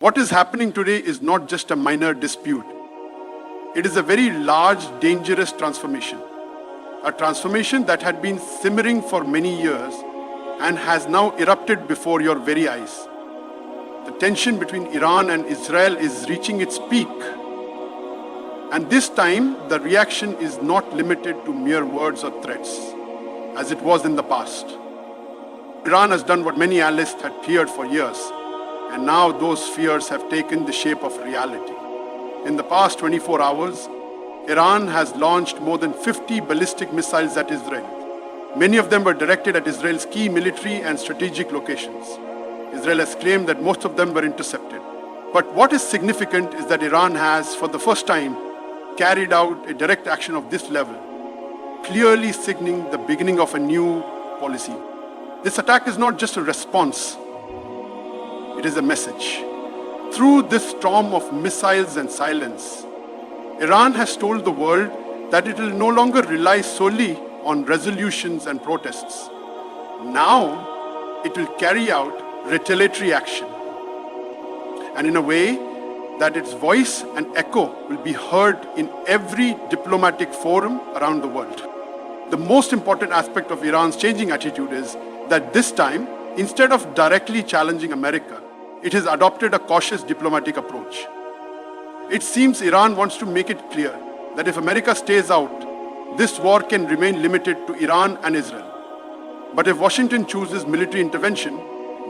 What is happening today is not just a minor dispute. It is a very large, dangerous transformation. A transformation that had been simmering for many years and has now erupted before your very eyes. The tension between Iran and Israel is reaching its peak. And this time, the reaction is not limited to mere words or threats, as it was in the past. Iran has done what many analysts had feared for years, and now those fears have taken the shape of reality. In the past 24 hours, Iran has launched more than 50 ballistic missiles at Israel. Many of them were directed at Israel's key military and strategic locations. Israel has claimed that most of them were intercepted. But what is significant is that Iran has, for the first time, carried out a direct action of this level, clearly signaling the beginning of a new policy. This attack is not just a response, it is a message. Through this storm of missiles and silence, Iran has told the world that it will no longer rely solely on resolutions and protests. Now, it will carry out retaliatory action, and in a way that its voice and echo will be heard in every diplomatic forum around the world. The most important aspect of Iran's changing attitude is that this time, instead of directly challenging America, it has adopted a cautious diplomatic approach. It seems Iran wants to make it clear that if America stays out, this war can remain limited to Iran and Israel. But if Washington chooses military intervention,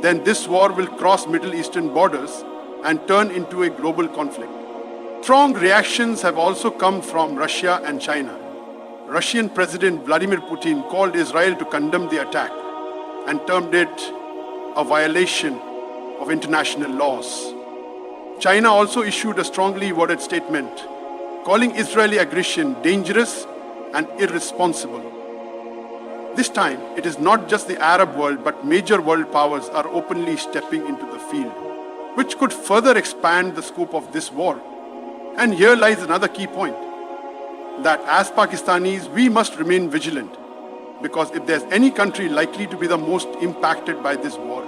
then this war will cross Middle Eastern borders and turn into a global conflict. Strong reactions have also come from Russia and China. Russian President Vladimir Putin called Israel to condemn the attack and termed it a violation of international laws. China also issued a strongly worded statement calling Israeli aggression dangerous and irresponsible. This time, it is not just the Arab world, but major world powers are openly stepping into the field, which could further expand the scope of this war. And here lies another key point, that as Pakistanis, we must remain vigilant, because if there's any country likely to be the most impacted by this war,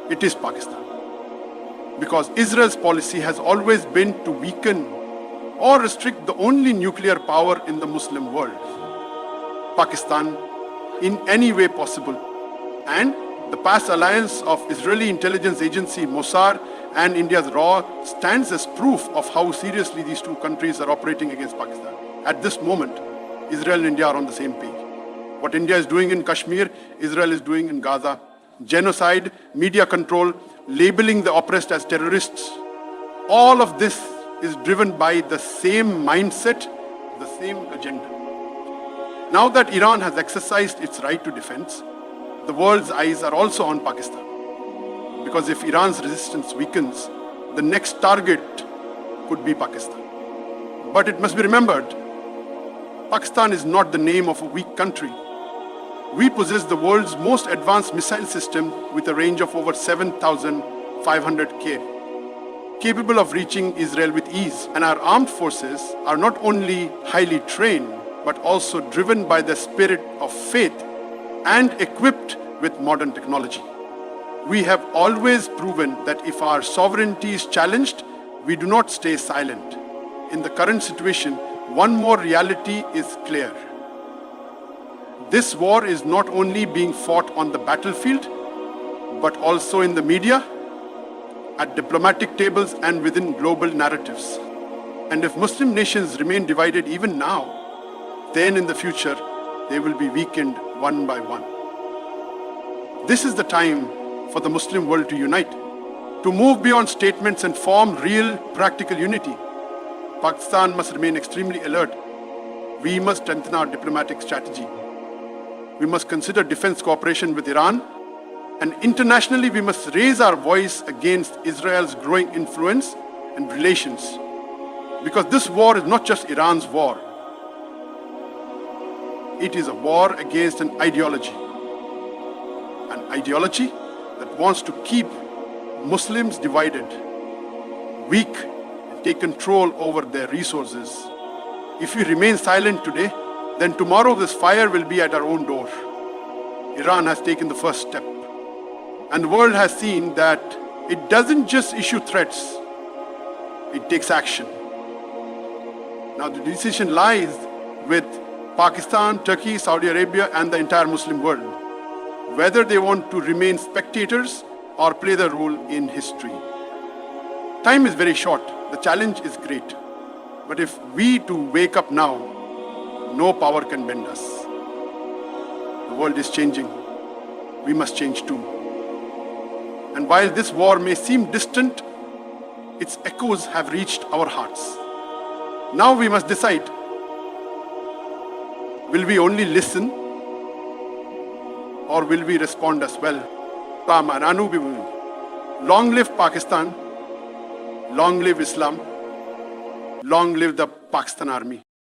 it is Pakistan. Because Israel's policy has always been to weaken or restrict the only nuclear power in the Muslim world, Pakistan, in any way possible. And the past alliance of Israeli intelligence agency Mossad and India's RAW stands as proof of how seriously these two countries are operating against Pakistan. At this moment, Israel and India are on the same page. What India is doing in Kashmir, Israel is doing in Gaza. Genocide, media control, labeling the oppressed as terrorists. All of this is driven by the same mindset, the same agenda. Now that Iran has exercised its right to defense, the world's eyes are also on Pakistan. Because if Iran's resistance weakens, the next target could be Pakistan. But it must be remembered, Pakistan is not the name of a weak country. We possess the world's most advanced missile system with a range of over 7,500 km, capable of reaching Israel with ease. And our armed forces are not only highly trained, but also driven by the spirit of faith and equipped with modern technology. We have always proven that if our sovereignty is challenged, we do not stay silent. In the current situation, one more reality is clear. This war is not only being fought on the battlefield, but also in the media, at diplomatic tables and within global narratives. And if Muslim nations remain divided even now, then in the future, they will be weakened one by one. This is the time for the Muslim world to unite, to move beyond statements and form real, practical unity. Pakistan must remain extremely alert. We must strengthen our diplomatic strategy. We must consider defense cooperation with Iran, and internationally we must raise our voice against Israel's growing influence and relations. Because this war is not just Iran's war. It is a war against an ideology that wants to keep Muslims divided, weak, and take control over their resources. If we remain silent today, then tomorrow this fire will be at our own door. Iran has taken the first step. And the world has seen that It doesn't just issue threats, it takes action. Now the decision lies with Pakistan, Turkey, Saudi Arabia and the entire Muslim world, whether they want to remain spectators or play the role in history. Time is very short, the challenge is great. But if we to wake up now, no power can bend us. The world is changing. We must change too. And while this war may seem distant, its echoes have reached our hearts. Now we must decide, will we only listen or will we respond as well? Long live Pakistan, long live Islam, long live the Pakistan Army.